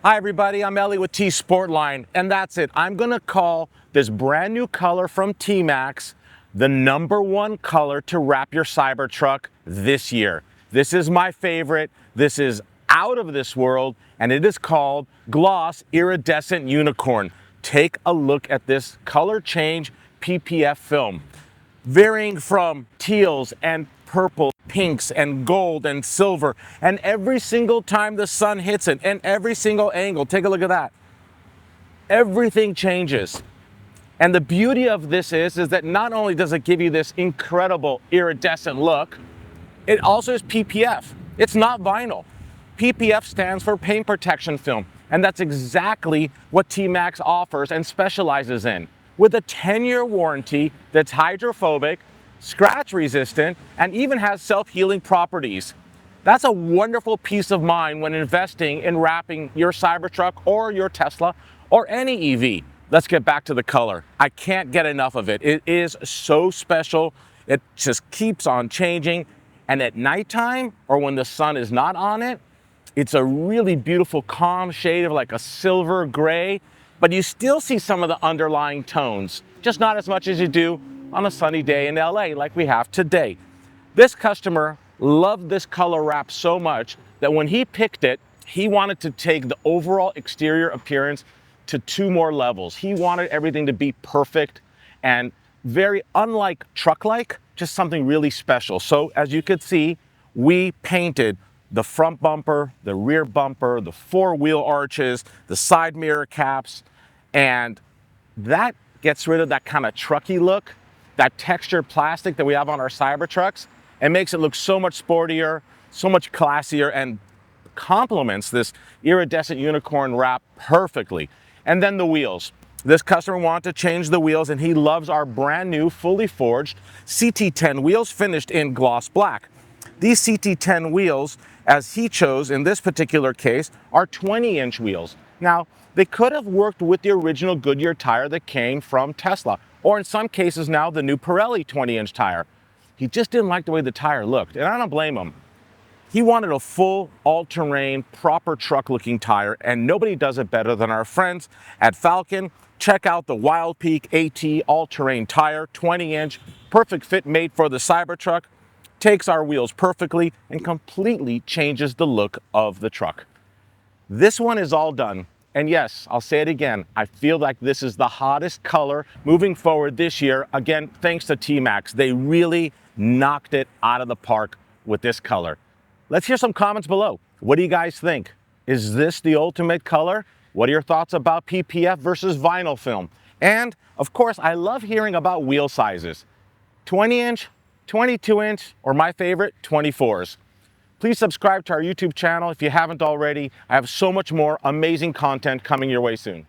Hi everybody, I'm Ellie with T-sportline, and that's it. I'm gonna call this brand new color from TMaxx the #1 color to wrap your Cybertruck this year. This is my favorite. This is out of this world, and it is called Gloss Iridescent Unicorn. Take a look at this color change PPF film. Varying from teals and purple, pinks and gold and silver, and every single time the sun hits it, and every single angle, take a look at that. Everything changes. And the beauty of this is that not only does it give you this incredible iridescent look, it also is PPF. It's not vinyl. PPF stands for paint protection film, and that's exactly what TMaxx offers and specializes in. With a 10-year warranty that's hydrophobic, scratch resistant, and even has self-healing properties. That's a wonderful peace of mind when investing in wrapping your Cybertruck or your Tesla or any EV. Let's get back to the color. I can't get enough of it. It is so special. It just keeps on changing. And at nighttime, or when the sun is not on it, it's a really beautiful calm shade of like a silver gray, but you still see some of the underlying tones, just not as much as you do on a sunny day in LA like we have today. This customer loved this color wrap so much that when he picked it, he wanted to take the overall exterior appearance to 2 more levels. He wanted everything to be perfect and very unlike truck-like, just something really special. So as you could see, we painted the front bumper, the rear bumper, the 4-wheel arches, the side mirror caps, and that gets rid of that kind of trucky look, that textured plastic that we have on our Cybertrucks, and makes it look so much sportier, so much classier, and complements this iridescent unicorn wrap perfectly. And then the wheels. This customer wanted to change the wheels, and he loves our brand new, fully forged CT10 wheels finished in gloss black. These CT10 wheels, as he chose in this particular case, are 20-inch wheels. Now, they could have worked with the original Goodyear tire that came from Tesla, or in some cases now the new Pirelli 20-inch tire. He just didn't like the way the tire looked, and I don't blame him. He wanted a full, all-terrain, proper truck-looking tire, and nobody does it better than our friends at Falken. Check out the Wild Peak AT all-terrain tire, 20-inch, perfect fit made for the Cybertruck. Takes our wheels perfectly and completely changes the look of the truck. This one is all done. And yes, I'll say it again, I feel like this is the hottest color moving forward this year. Again, thanks to TMaxx. They really knocked it out of the park with this color. Let's hear some comments below. What do you guys think? Is this the ultimate color? What are your thoughts about PPF versus vinyl film? And of course, I love hearing about wheel sizes. 20-inch, 22-inch, or my favorite, 24s. Please subscribe to our YouTube channel if you haven't already. I have so much more amazing content coming your way soon.